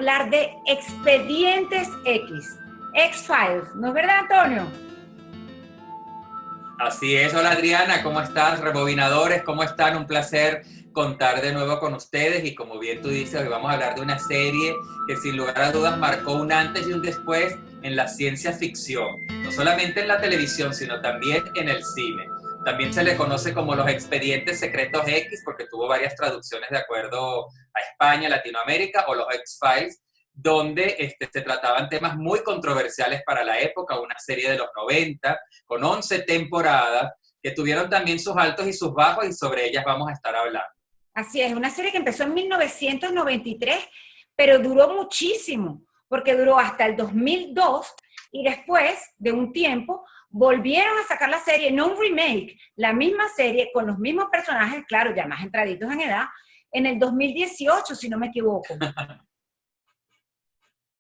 Hablar de Expedientes X, X-Files, ¿no es verdad, Antonio? Así es, hola Adriana, ¿cómo estás? Rebobinadores, ¿cómo están? Un placer contar de nuevo con ustedes y como bien tú dices, hoy vamos a hablar de una serie que sin lugar a dudas marcó un antes y un después en la ciencia ficción, no solamente en la televisión, sino también en el cine. También se le conoce como los Expedientes Secretos X porque tuvo varias traducciones de acuerdo a España, Latinoamérica, o los X-Files, donde se trataban temas muy controversiales para la época, una serie de los 90 con 11 temporadas que tuvieron también sus altos y sus bajos y sobre ellas vamos a estar hablando. Así es, una serie que empezó en 1993, pero duró muchísimo, porque duró hasta el 2002 y después de un tiempo volvieron a sacar la serie, no un remake, la misma serie con los mismos personajes, claro, ya más entraditos en edad, en el 2018, si no me equivoco.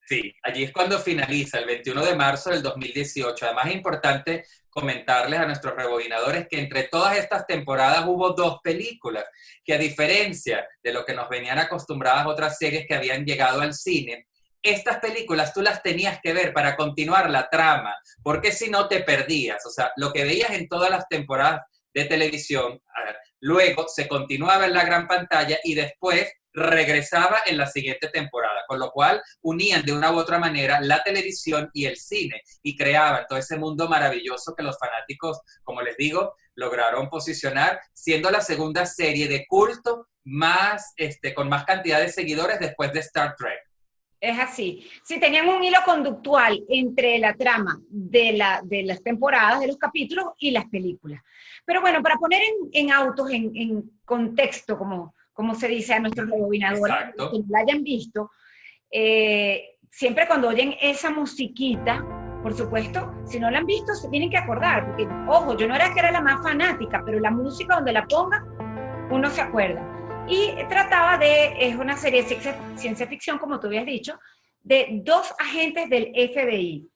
Sí, allí es cuando finaliza, el 21 de marzo del 2018. Además es importante comentarles a nuestros rebobinadores que entre todas estas temporadas hubo dos películas, que a diferencia de lo que nos venían acostumbradas otras series que habían llegado al cine, estas películas tú las tenías que ver para continuar la trama, porque si no te perdías. O sea, lo que veías en todas las temporadas de televisión, luego se continuaba en la gran pantalla y después regresaba en la siguiente temporada, con lo cual unían de una u otra manera la televisión y el cine y creaban todo ese mundo maravilloso que los fanáticos, como les digo, lograron posicionar, siendo la segunda serie de culto más, con más cantidad de seguidores después de Star Trek. Es así. Sí, tenían un hilo conductual entre la trama de las temporadas, de los capítulos y las películas. Pero bueno, para poner en autos, en contexto, como se dice a nuestros rebobinadores, que Exacto. la hayan visto, siempre cuando oyen esa musiquita, por supuesto, si no la han visto, se tienen que acordar, porque, ojo, yo no era que era la más fanática, pero la música donde la ponga, uno se acuerda. Y trataba es una serie de ciencia ficción, como tú habías dicho, de dos agentes del FBI,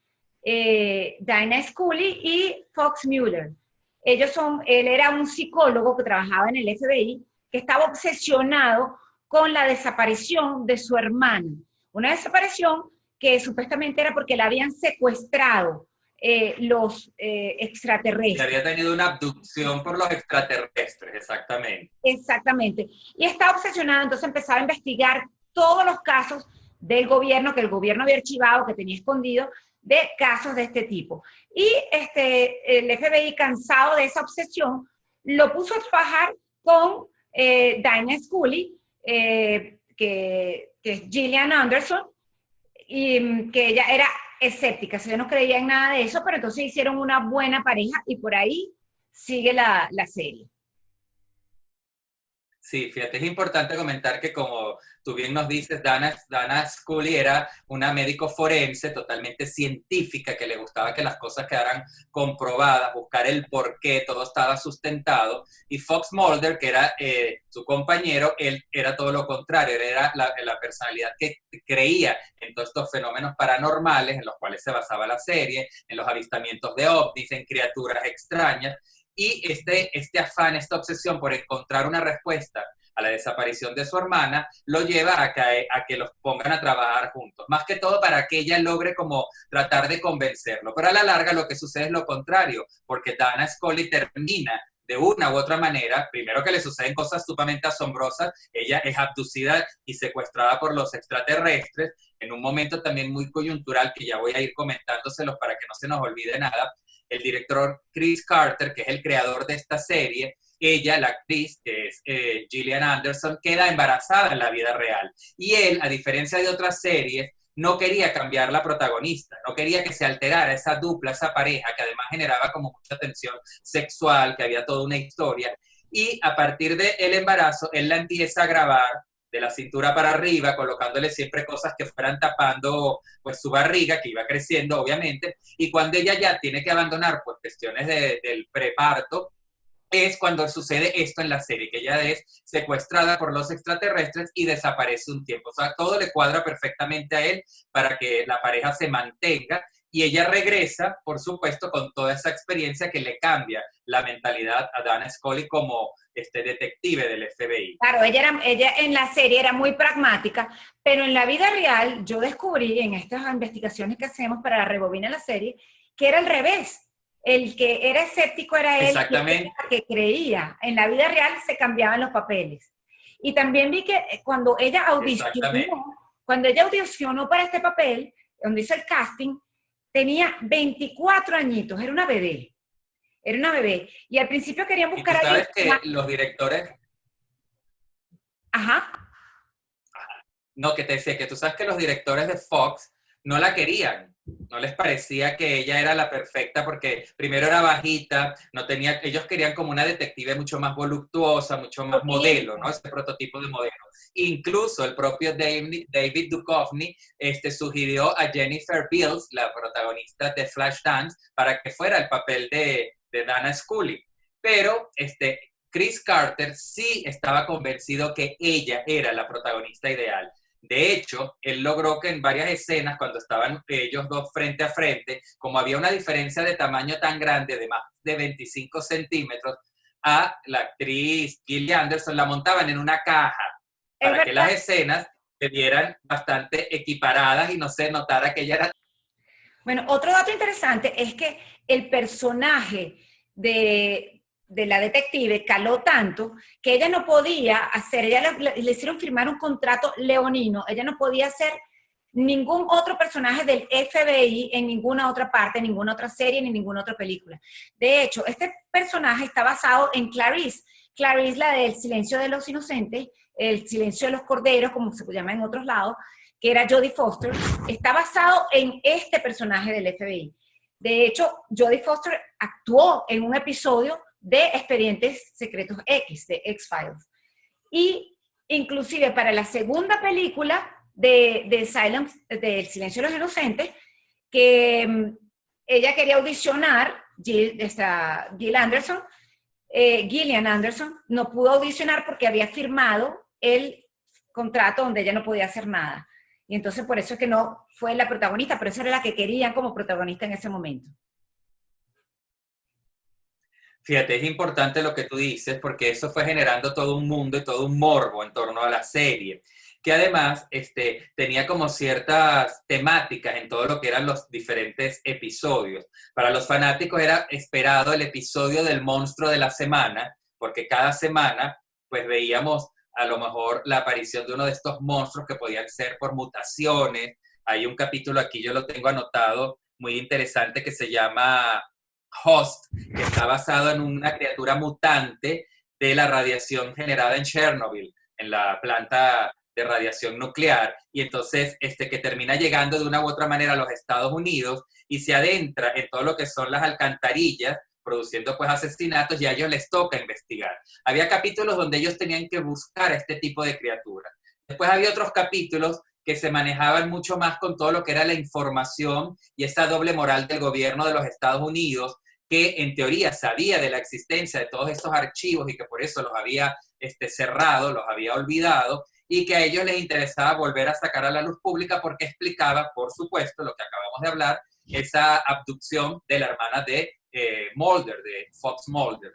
Dana Scully y Fox Mueller. Él era un psicólogo que trabajaba en el FBI, que estaba obsesionado con la desaparición de su hermana. Una desaparición que supuestamente era porque la habían secuestrado los Que extraterrestres. había tenido una abducción por los extraterrestres, exactamente. Exactamente. Y estaba obsesionado, entonces empezaba a investigar todos los casos del gobierno, que el gobierno había archivado, que tenía escondido, de casos de este tipo. Y el FBI, cansado de esa obsesión, lo puso a trabajar con Dana Scully, que es Gillian Anderson, y que ella era escéptica, o sea, no creía en nada de eso, pero entonces hicieron una buena pareja y por ahí sigue la serie. Sí, fíjate, es importante comentar que como tú bien nos dices, Dana Scully era una médico forense totalmente científica que le gustaba que las cosas quedaran comprobadas, buscar el por qué, todo estaba sustentado. Y Fox Mulder, que era su compañero, él era todo lo contrario, él era la personalidad que creía en todos estos fenómenos paranormales en los cuales se basaba la serie, en los avistamientos de ovnis, en criaturas extrañas. Y este afán, esta obsesión por encontrar una respuesta a la desaparición de su hermana, lo lleva a que los pongan a trabajar juntos. Más que todo para que ella logre como tratar de convencerlo. Pero a la larga lo que sucede es lo contrario, porque Dana Scully termina de una u otra manera, primero que le suceden cosas sumamente asombrosas, ella es abducida y secuestrada por los extraterrestres, en un momento también muy coyuntural que ya voy a ir comentándoselos para que no se nos olvide nada. El director Chris Carter, que es el creador de esta serie, ella, la actriz, que es Gillian Anderson, queda embarazada en la vida real. Y él, a diferencia de otras series, no quería cambiar la protagonista, no quería que se alterara esa dupla, esa pareja, que además generaba como mucha tensión sexual, que había toda una historia. Y a partir del embarazo, él la empieza a grabar de la cintura para arriba, colocándole siempre cosas que fueran tapando pues su barriga, que iba creciendo obviamente, y cuando ella ya tiene que abandonar pues cuestiones del preparto, es cuando sucede esto en la serie, que ella es secuestrada por los extraterrestres y desaparece un tiempo. O sea, todo le cuadra perfectamente a él para que la pareja se mantenga y ella regresa, por supuesto, con toda esa experiencia que le cambia la mentalidad a Dana Scully como detective del FBI. Claro, ella en la serie era muy pragmática, pero en la vida real yo descubrí en estas investigaciones que hacemos para la rebobina la serie que era al revés. El que era escéptico era él y ella Exactamente, era la que creía. En la vida real se cambiaban los papeles. Y también vi que exactamente. cuando ella audicionó para este papel, donde hizo el casting, tenía 24 añitos, era una bebé. Era una bebé. Y al principio querían Y tú buscar a alguien sabes que los directores, ajá. no, que te decía que tú sabes que los directores de Fox no la querían, no les parecía que ella era la perfecta porque primero era bajita, no tenía, ellos querían como una detective mucho más voluptuosa, mucho más modelo, ¿no? Ese prototipo de modelo. Incluso el propio David Duchovny sugirió a Jennifer Beals, la protagonista de Flashdance, para que fuera el papel de Dana Scully. Pero Chris Carter sí estaba convencido que ella era la protagonista ideal. De hecho, él logró que en varias escenas, cuando estaban ellos dos frente a frente, como había una diferencia de tamaño tan grande, de más de 25 centímetros, a la actriz Gillian Anderson la montaban en una caja Es para que las verdad. escenas se vieran bastante equiparadas y no se notara que ella era... Bueno, otro dato interesante es que el personaje de la detective caló tanto que ella no podía hacer, le hicieron firmar un contrato leonino, ella no podía hacer ningún otro personaje del FBI en ninguna otra parte, en ninguna otra serie, ni ninguna otra película. De hecho, este personaje está basado en Clarice, Clarice la del Silencio de los Inocentes, el Silencio de los Corderos, como se llama en otros lados, que era Jodie Foster, está basado en este personaje del FBI. De hecho, Jodie Foster actuó en un episodio de Expedientes Secretos X, de X-Files. Y inclusive para la segunda película de Silence, del Silencio de los Inocentes, que ella quería audicionar, Gillian Anderson, no pudo audicionar porque había firmado el contrato donde ella no podía hacer nada. Y entonces por eso es que no fue la protagonista, pero esa era la que querían como protagonista en ese momento. Fíjate, es importante lo que tú dices porque eso fue generando todo un mundo y todo un morbo en torno a la serie, que además tenía como ciertas temáticas en todo lo que eran los diferentes episodios. Para los fanáticos era esperado el episodio del monstruo de la semana, porque cada semana pues veíamos a lo mejor la aparición de uno de estos monstruos que podían ser por mutaciones. Hay un capítulo aquí, yo lo tengo anotado, muy interesante que se llama Host, que está basado en una criatura mutante de la radiación generada en Chernobyl, en la planta de radiación nuclear, y entonces que termina llegando de una u otra manera a los Estados Unidos y se adentra en todo lo que son las alcantarillas, produciendo pues asesinatos, y a ellos les toca investigar. Había capítulos donde ellos tenían que buscar a este tipo de criaturas. Después había otros capítulos que se manejaban mucho más con todo lo que era la información y esa doble moral del gobierno de los Estados Unidos, que en teoría sabía de la existencia de todos estos archivos y que por eso los había cerrado, los había olvidado, y que a ellos les interesaba volver a sacar a la luz pública porque explicaba, por supuesto, lo que acabamos de hablar, esa abducción de la hermana de Mulder, de Fox Mulder.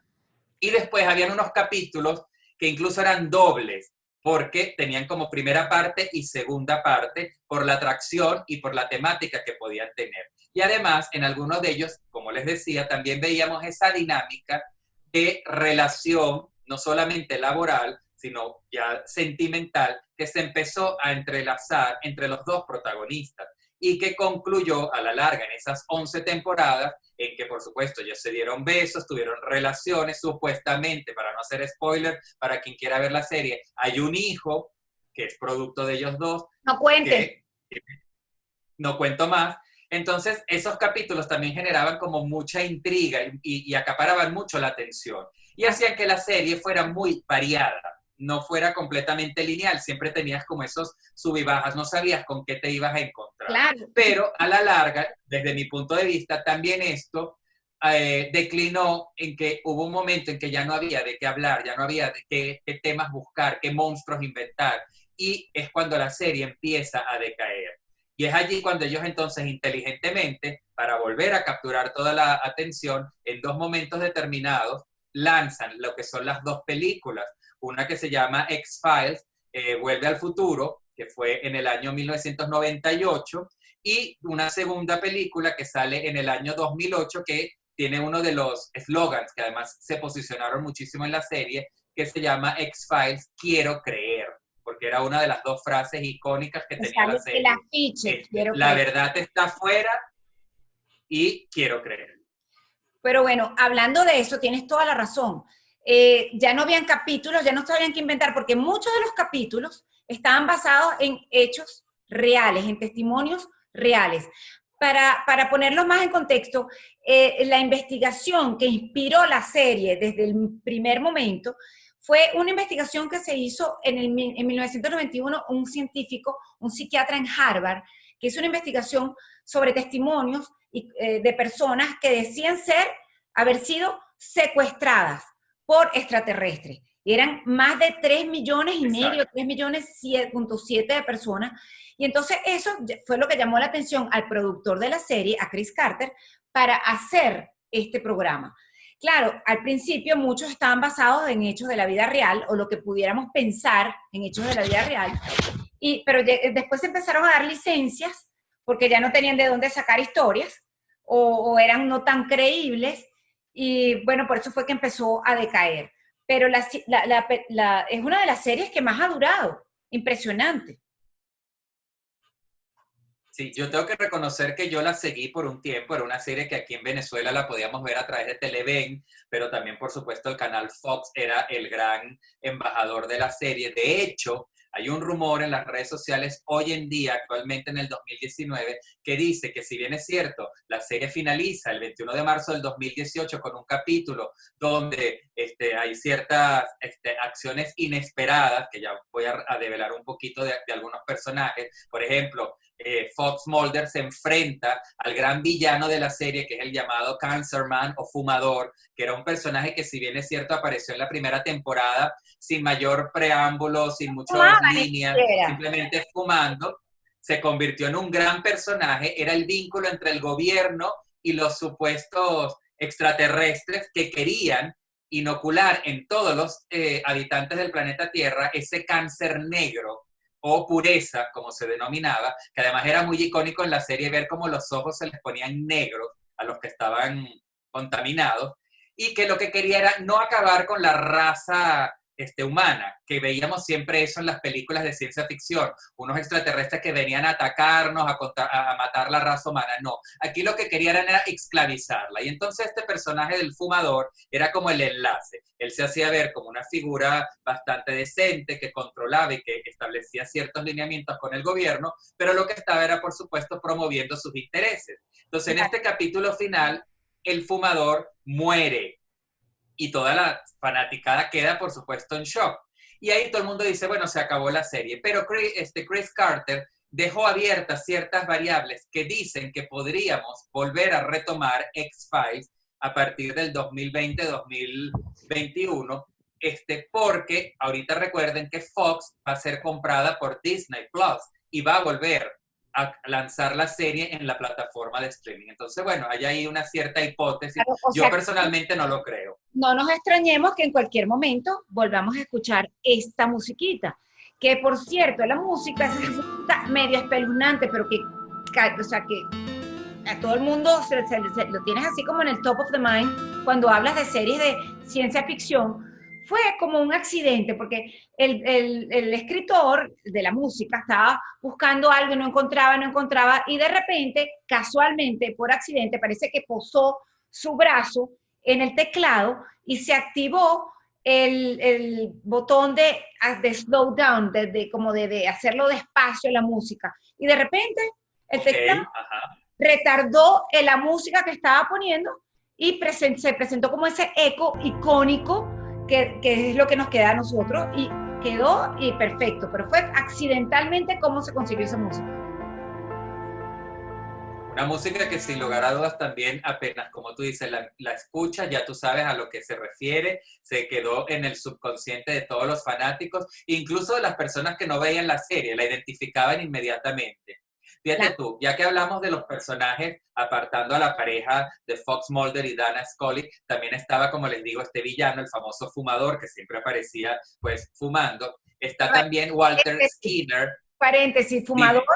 Y después habían unos capítulos que incluso eran dobles, porque tenían como primera parte y segunda parte por la atracción y por la temática que podían tener. Y además, en algunos de ellos, como les decía, también veíamos esa dinámica de relación, no solamente laboral, sino ya sentimental, que se empezó a entrelazar entre los dos protagonistas y que concluyó a la larga en esas 11 temporadas en que, por supuesto, ellos se dieron besos, tuvieron relaciones, supuestamente, para no hacer spoiler, para quien quiera ver la serie, hay un hijo que es producto de ellos dos, No cuentes. que no cuento más. Entonces, esos capítulos también generaban como mucha intriga y acaparaban mucho la atención. Y hacían que la serie fuera muy variada, no fuera completamente lineal. Siempre tenías como esos sub y bajas, no sabías con qué te ibas a encontrar. Claro. Pero a la larga, desde mi punto de vista, también esto declinó en que hubo un momento en que ya no había de qué hablar, ya no había de qué temas buscar, qué monstruos inventar. Y es cuando la serie empieza a decaer. Y es allí cuando ellos entonces inteligentemente, para volver a capturar toda la atención en dos momentos determinados, lanzan lo que son las dos películas, una que se llama X-Files, Vuelve al Futuro, que fue en el año 1998, y una segunda película que sale en el año 2008, que tiene uno de los eslogans que además se posicionaron muchísimo en la serie, que se llama X-Files, Quiero Creer, porque era una de las dos frases icónicas que tenía la Sale el serie. afiche, quiero La creer. verdad está afuera y quiero creer. Pero bueno, hablando de eso, tienes toda la razón. Ya no habían capítulos, ya no sabían qué inventar, porque muchos de los capítulos estaban basados en hechos reales, en testimonios reales. Para ponerlo más en contexto, la investigación que inspiró la serie desde el primer momento fue una investigación que se hizo en 1991, un científico, un psiquiatra en Harvard, que hizo una investigación sobre testimonios de personas que decían haber sido secuestradas por extraterrestres. Y eran más de 3 millones y medio, 3 millones 7.7 de personas. Y entonces eso fue lo que llamó la atención al productor de la serie, a Chris Carter, para hacer este programa. Claro, al principio muchos estaban basados en hechos de la vida real, o lo que pudiéramos pensar en hechos de la vida real, pero después empezaron a dar licencias porque ya no tenían de dónde sacar historias, o eran no tan creíbles, y bueno, por eso fue que empezó a decaer. Pero es una de las series que más ha durado, impresionante. Sí, yo tengo que reconocer que yo la seguí por un tiempo, era una serie que aquí en Venezuela la podíamos ver a través de Televen, pero también por supuesto el canal Fox era el gran embajador de la serie. De hecho, hay un rumor en las redes sociales hoy en día, actualmente en el 2019, que dice que si bien es cierto, la serie finaliza el 21 de marzo del 2018 con un capítulo donde hay ciertas acciones inesperadas, que ya voy a develar un poquito de algunos personajes. Por ejemplo, Fox Mulder se enfrenta al gran villano de la serie, que es el llamado Cancer Man o Fumador, que era un personaje que, si bien es cierto, apareció en la primera temporada sin mayor preámbulo, sin muchas líneas, simplemente fumando, se convirtió en un gran personaje. Era el vínculo entre el gobierno y los supuestos extraterrestres que querían inocular en todos los habitantes del planeta Tierra ese cáncer negro o pureza, como se denominaba, que además era muy icónico en la serie ver cómo los ojos se les ponían negros a los que estaban contaminados, y que lo que quería era no acabar con la raza humana, que veíamos siempre eso en las películas de ciencia ficción, unos extraterrestres que venían a atacarnos, a matar la raza humana. No, aquí lo que querían era esclavizarla, y entonces este personaje del fumador era como el enlace. Él se hacía ver como una figura bastante decente, que controlaba y que establecía ciertos lineamientos con el gobierno, pero lo que estaba era, por supuesto, promoviendo sus intereses. Entonces, en este capítulo final, el fumador muere y toda la fanaticada queda, por supuesto, en shock. Y ahí todo el mundo dice, bueno, se acabó la serie. Pero Chris Carter dejó abiertas ciertas variables que dicen que podríamos volver a retomar X-Files a partir del 2020-2021, porque ahorita recuerden que Fox va a ser comprada por Disney Plus y va a volver a lanzar la serie en la plataforma de streaming. Entonces, bueno, hay ahí una cierta hipótesis. Claro, yo personalmente no lo creo. No nos extrañemos que en cualquier momento volvamos a escuchar esta musiquita, que por cierto, la música es una música medio espeluznante, pero que a todo el mundo lo tienes así como en el top of the mind cuando hablas de series de ciencia ficción. Fue como un accidente, porque el escritor de la música estaba buscando algo y no encontraba, y de repente, casualmente, por accidente, parece que posó su brazo en el teclado y se activó el botón de slow down, como de hacerlo despacio la música. Y de repente el teclado retardó la música que estaba poniendo y se presentó como ese eco icónico que es lo que nos queda a nosotros, y quedó perfecto, pero fue accidentalmente cómo se consiguió esa música. Una música que sin lugar a dudas también apenas, como tú dices, la escuchas, ya tú sabes a lo que se refiere, se quedó en el subconsciente de todos los fanáticos, incluso de las personas que no veían la serie, la identificaban inmediatamente. Fíjate tú, ya que hablamos de los personajes, apartando a la pareja de Fox Mulder y Dana Scully, también estaba, como les digo, este villano, el famoso fumador, que siempre aparecía, pues, fumando. Está también Walter Skinner. Paréntesis, fumador, Dime.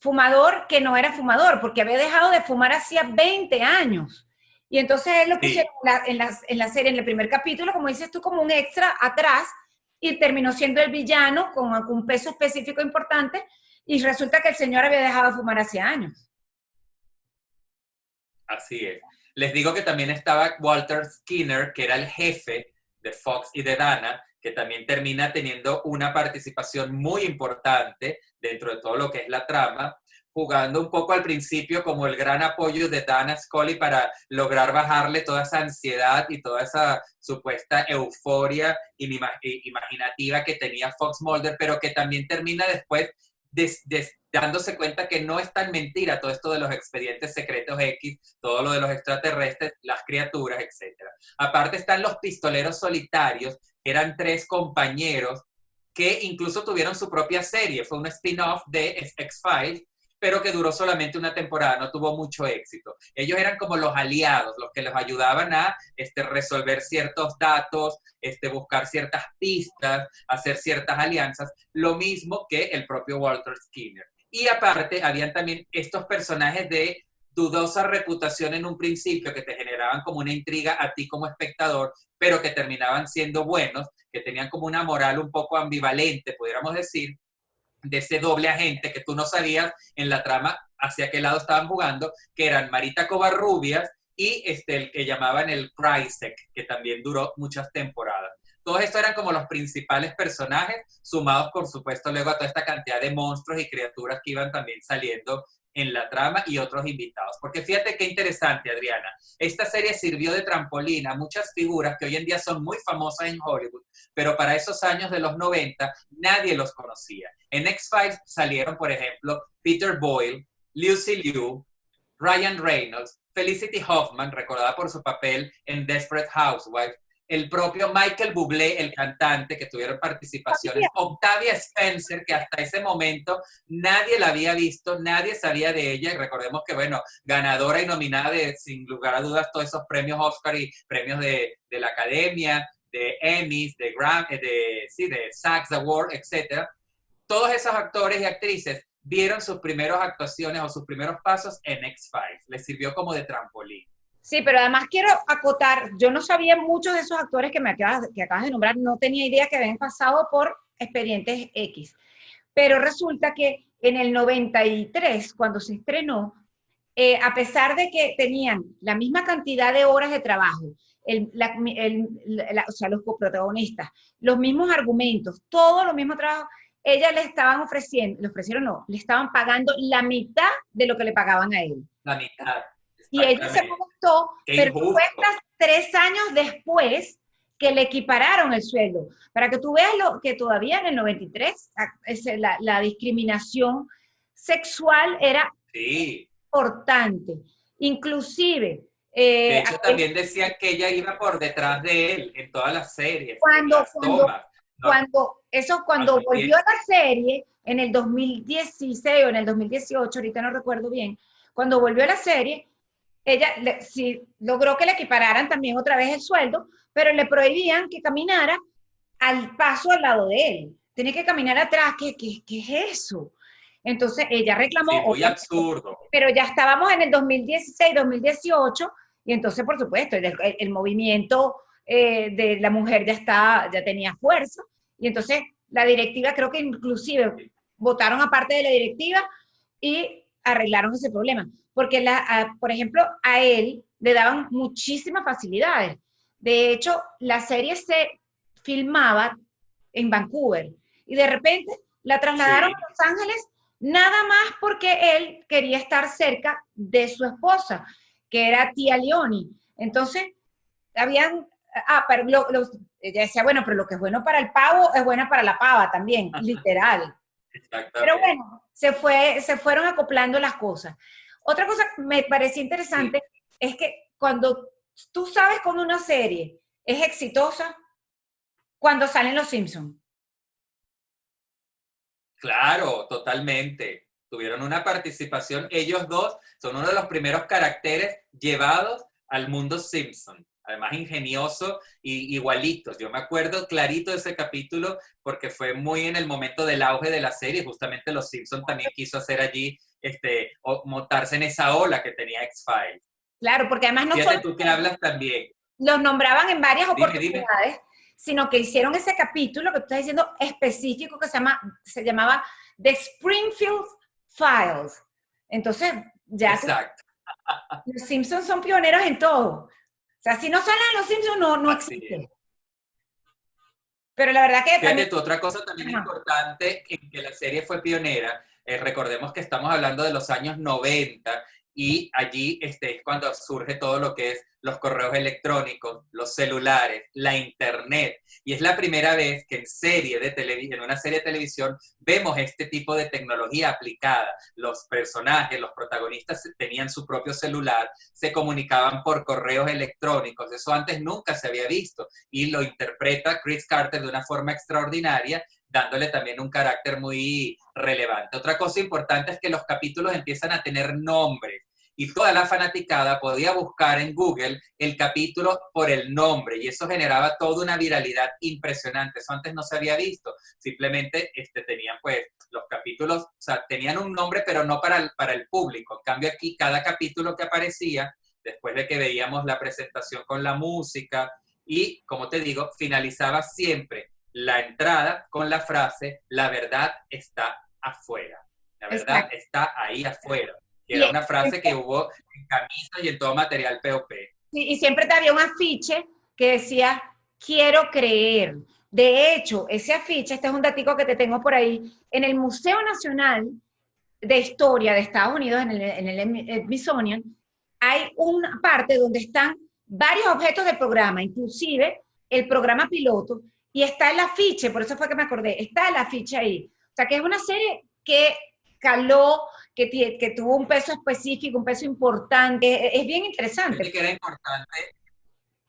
fumador que no era fumador, porque había dejado de fumar hacía 20 años. Y entonces él lo pusieron Sí, en la serie, en el primer capítulo, como dices tú, como un extra atrás, y terminó siendo el villano con un peso específico importante, y resulta que el señor había dejado de fumar hace años. así es. Les digo que también estaba Walter Skinner, que era el jefe de Fox y de Dana, que también termina teniendo una participación muy importante dentro de todo lo que es la trama, jugando un poco al principio como el gran apoyo de Dana Scully para lograr bajarle toda esa ansiedad y toda esa supuesta euforia imaginativa que tenía Fox Mulder, pero que también termina después dándose cuenta que no es tan mentira todo esto de los expedientes secretos X, todo lo de los extraterrestres, las criaturas, etcétera. Aparte están los pistoleros solitarios, que eran 3 compañeros que incluso tuvieron su propia serie, fue un spin-off de X-Files, pero que duró solamente una temporada, no tuvo mucho éxito. Ellos eran como los aliados, los que los ayudaban a resolver ciertos datos, buscar ciertas pistas, hacer ciertas alianzas, lo mismo que el propio Walter Skinner. Y aparte, habían también estos personajes de dudosa reputación en un principio que te generaban como una intriga a ti como espectador, pero que terminaban siendo buenos, que tenían como una moral un poco ambivalente, pudiéramos decir, de ese doble agente que tú no sabías en la trama hacia qué lado estaban jugando, que eran Marita Covarrubias y el que llamaban el Krycek, que también duró muchas temporadas. Todos estos eran como los principales personajes, sumados por supuesto luego a toda esta cantidad de monstruos y criaturas que iban también saliendo en la trama y otros invitados. Porque fíjate qué interesante, Adriana. Esta serie sirvió de trampolín a muchas figuras que hoy en día son muy famosas en Hollywood, pero para esos años de los 90 nadie los conocía. En X-Files salieron, por ejemplo, Peter Boyle, Lucy Liu, Ryan Reynolds, Felicity Huffman, recordada por su papel en Desperate Housewives, el propio Michael Bublé, el cantante, que tuvieron participaciones, Octavia Spencer, que hasta ese momento nadie la había visto, nadie sabía de ella, y recordemos que, bueno, ganadora y nominada de, sin lugar a dudas, todos esos premios Oscar y premios de la Academia, de Emmys, de Grammy, de SAGs Award, etc. Todos esos actores y actrices vieron sus primeras actuaciones o sus primeros pasos en X-Files. Les sirvió como de trampolín. Sí, pero además quiero acotar, yo no sabía muchos de esos actores que acabas de nombrar, no tenía idea que habían pasado por Expedientes X. Pero resulta que en el 93, cuando se estrenó, a pesar de que tenían la misma cantidad de horas de trabajo, o sea, los coprotagonistas, los mismos argumentos, todo lo mismo trabajo, ellas le estaban ofreciendo, le ofrecieron no, le estaban pagando la mitad de lo que le pagaban a él. La mitad, Y ella se exactamente. molestó, Qué pero tú injusto. estás 3 años después que le equipararon el sueldo. Para que tú veas lo que todavía en el 93 la discriminación sexual era Sí. importante. Inclusive, De hecho, también decían que ella iba por detrás de él en todas las series, en cuando, las cuando, tomas. ¿No? cuando volvió a la serie, en el 2016 o en el 2018, ahorita no recuerdo bien, cuando volvió a la serie, ella sí logró que le equipararan también otra vez el sueldo, pero le prohibían que caminara al paso al lado de él. Tenía que caminar atrás. ¿Qué es eso? Entonces ella reclamó, Sí, muy absurdo. pero ya estábamos en el 2016, 2018, y entonces, por supuesto, el movimiento de la mujer ya tenía fuerza, y entonces la directiva, creo que inclusive votaron aparte de la directiva y arreglaron ese problema. Porque, por ejemplo, a él le daban muchísimas facilidades. De hecho, la serie se filmaba en Vancouver y de repente la trasladaron Sí. a Los Ángeles nada más porque él quería estar cerca de su esposa, que era Tía Leoni. Entonces, habían, pero ella decía, bueno, pero lo que es bueno para el pavo es bueno para la pava también, literal. Pero Exactamente. bueno, se fueron acoplando las cosas. Otra cosa que me parecía interesante Sí. es que cuando tú sabes cómo una serie es exitosa, cuando salen los Simpsons. Claro, totalmente. tuvieron una participación, ellos dos son uno de los primeros caracteres llevados al mundo Simpson. Además ingenioso y igualitos. Yo me acuerdo clarito de ese capítulo porque fue muy en el momento del auge de la serie. Justamente los Simpson también quiso hacer allí, montarse en esa ola que tenía X-Files. Claro, porque además no Fíjate solo tú que hablas también. los nombraban en varias Dime, oportunidades, sino que hicieron ese capítulo que tú estás diciendo específico que se llamaba The Springfield Files. Entonces, ya Exacto. los Simpsons son pioneros en todo. O sea, si no salen los Simpsons, no existe. Pero la verdad que Fíjate también... tú, otra cosa también importante en que la serie fue pionera, recordemos que estamos hablando de los años 90 y allí es cuando surge todo lo que es los correos electrónicos, los celulares, la internet. Y es la primera vez que en una serie de televisión vemos este tipo de tecnología aplicada. Los personajes, los protagonistas tenían su propio celular, se comunicaban por correos electrónicos. Eso antes nunca se había visto. Y lo interpreta Chris Carter de una forma extraordinaria, dándole también un carácter muy relevante. Otra cosa importante es que los capítulos empiezan a tener nombres y toda la fanaticada podía buscar en Google el capítulo por el nombre y eso generaba toda una viralidad impresionante. Eso antes no se había visto. Simplemente tenían pues los capítulos, o sea, tenían un nombre pero no para el público. En cambio aquí cada capítulo que aparecía, después de que veíamos la presentación con la música y, como te digo, finalizaba siempre la entrada con la frase, la verdad está afuera. La verdad está ahí afuera. Que era una frase que hubo en camisas y en todo material POP. Y siempre te había un afiche que decía, quiero creer. De hecho, ese afiche, este es un datico que te tengo por ahí, en el Museo Nacional de Historia de Estados Unidos, en el Smithsonian, hay una parte donde están varios objetos del programa, inclusive el programa piloto, y está el afiche, por eso fue que me acordé, está el afiche ahí. O sea, que es una serie que caló, que tuvo un peso específico, un peso importante, es bien interesante. Que era importante,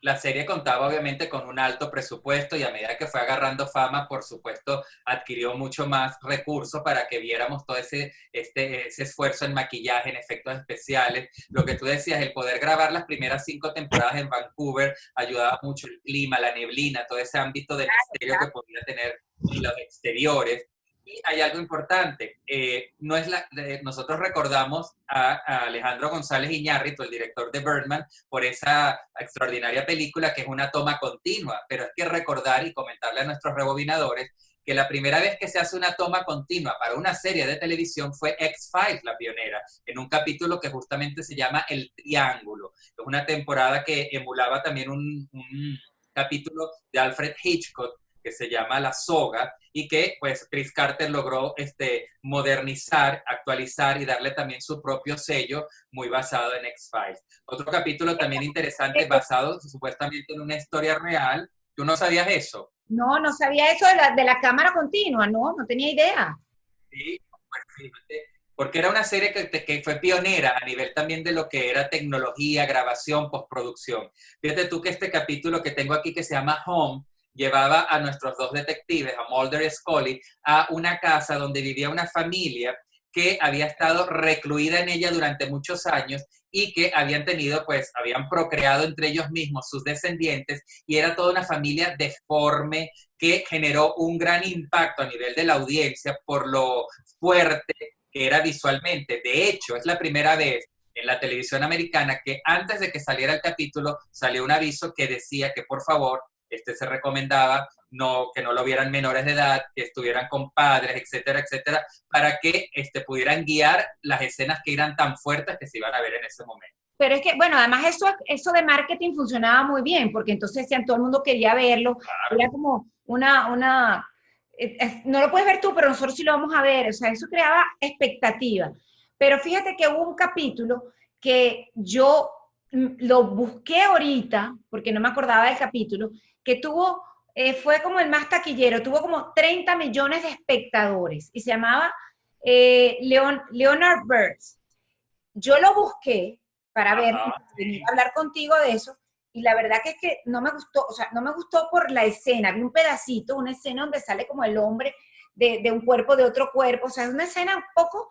la serie contaba obviamente con un alto presupuesto y a medida que fue agarrando fama, por supuesto, adquirió mucho más recursos para que viéramos todo ese esfuerzo en maquillaje, en efectos especiales. Lo que tú decías, el poder grabar las primeras 5 temporadas en Vancouver ayudaba mucho el clima, la neblina, todo ese ámbito de misterio que podía tener en los exteriores. Y hay algo importante, nosotros recordamos a Alejandro González Iñárritu, el director de Birdman, por esa extraordinaria película que es una toma continua, pero es que recordar y comentarle a nuestros rebobinadores que la primera vez que se hace una toma continua para una serie de televisión fue X-Files, la pionera, en un capítulo que justamente se llama El Triángulo. Es una temporada que emulaba también un capítulo de Alfred Hitchcock, que se llama La Soga, y que pues Chris Carter logró modernizar, actualizar y darle también su propio sello muy basado en X-Files. Otro capítulo también interesante basado supuestamente en una historia real. ¿Tú no sabías eso? No sabía eso de la cámara continua, no tenía idea. Sí, pues fíjate, porque era una serie que fue pionera a nivel también de lo que era tecnología, grabación, postproducción. Fíjate tú que este capítulo que tengo aquí que se llama Home, llevaba a nuestros 2 detectives, a Mulder y Scully, a una casa donde vivía una familia que había estado recluida en ella durante muchos años y que habían procreado entre ellos mismos sus descendientes y era toda una familia deforme que generó un gran impacto a nivel de la audiencia por lo fuerte que era visualmente. De hecho, es la primera vez en la televisión americana que antes de que saliera el capítulo salió un aviso que decía que por favor se recomendaba que no lo vieran menores de edad, que estuvieran con padres, etcétera, etcétera, para que pudieran guiar las escenas que eran tan fuertes que se iban a ver en ese momento. Pero es que, bueno, además eso de marketing funcionaba muy bien, porque entonces decían, todo el mundo quería verlo, claro. Era como no lo puedes ver tú, pero nosotros sí lo vamos a ver, o sea, eso creaba expectativa. Pero fíjate que hubo un capítulo que yo lo busqué ahorita, porque no me acordaba del capítulo, que fue como el más taquillero, tuvo como 30 millones de espectadores y se llamaba Leonard Burns. Yo lo busqué para ver, venir a hablar contigo de eso, y la verdad que es que no me gustó, o sea, no me gustó por la escena, vi un pedacito, una escena donde sale como el hombre de un cuerpo, de otro cuerpo, o sea, es una escena un poco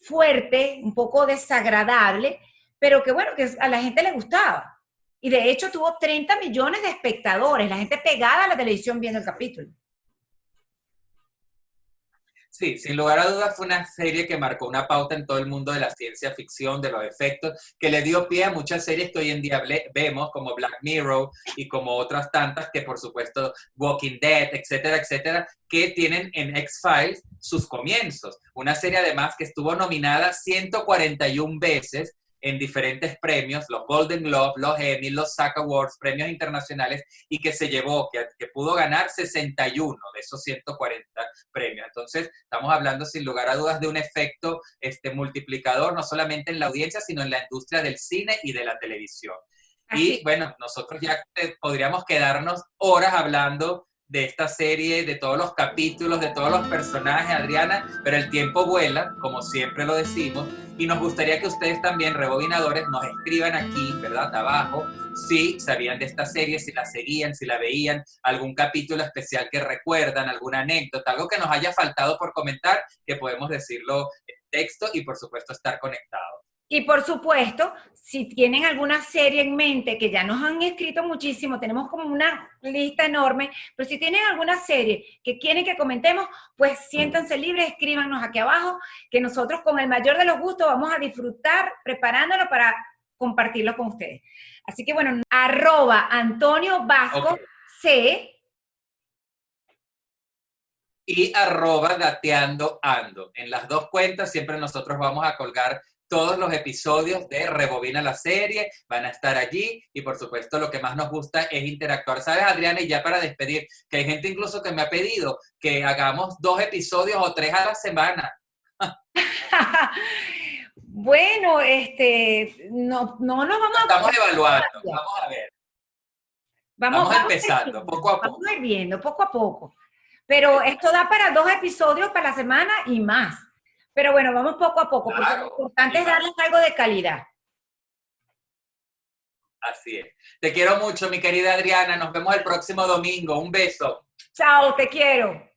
fuerte, un poco desagradable, pero que bueno, que a la gente le gustaba. Y de hecho tuvo 30 millones de espectadores, la gente pegada a la televisión viendo el capítulo. Sí, sin lugar a dudas fue una serie que marcó una pauta en todo el mundo de la ciencia ficción, de los efectos, que le dio pie a muchas series que hoy en día vemos, como Black Mirror y como otras tantas que por supuesto Walking Dead, etcétera, etcétera, que tienen en X-Files sus comienzos. Una serie además que estuvo nominada 141 veces en diferentes premios, los Golden Globe, los Emmy, los SAG Awards, premios internacionales, y que se llevó, que pudo ganar 61 de esos 140 premios. Entonces, estamos hablando sin lugar a dudas de un efecto multiplicador, no solamente en la audiencia, sino en la industria del cine y de la televisión. Así. Y bueno, nosotros ya podríamos quedarnos horas hablando de esta serie, de todos los capítulos, de todos los personajes, Adriana, pero el tiempo vuela, como siempre lo decimos, y nos gustaría que ustedes también, rebobinadores, nos escriban aquí, ¿verdad? Abajo, si sabían de esta serie, si la seguían, si la veían, algún capítulo especial que recuerdan, alguna anécdota, algo que nos haya faltado por comentar, que podemos decirlo en texto y por supuesto estar conectados. Y por supuesto, si tienen alguna serie en mente, que ya nos han escrito muchísimo, tenemos como una lista enorme, pero si tienen alguna serie que quieren que comentemos, pues siéntanse libres, escríbanos aquí abajo, que nosotros con el mayor de los gustos vamos a disfrutar preparándolo para compartirlo con ustedes. Así que bueno, @Antonio Vasco Okay. C. Y @gateandoando. En las dos cuentas siempre nosotros vamos a colgar todos los episodios de Rebobina la Serie, van a estar allí y por supuesto lo que más nos gusta es interactuar. ¿Sabes, Adriana? Y ya para despedir, que hay gente incluso que me ha pedido que hagamos 2 episodios o 3 a la semana. Bueno, no nos vamos Estamos a... evaluando, vamos a ver. Vamos empezando, poco a poco. Vamos a ir viendo, poco a poco. Pero esto da para 2 episodios para la semana y más. Pero bueno, vamos poco a poco, porque lo importante es darles algo de calidad. Así es. Te quiero mucho, mi querida Adriana. Nos vemos el próximo domingo. Un beso. Chao, te quiero.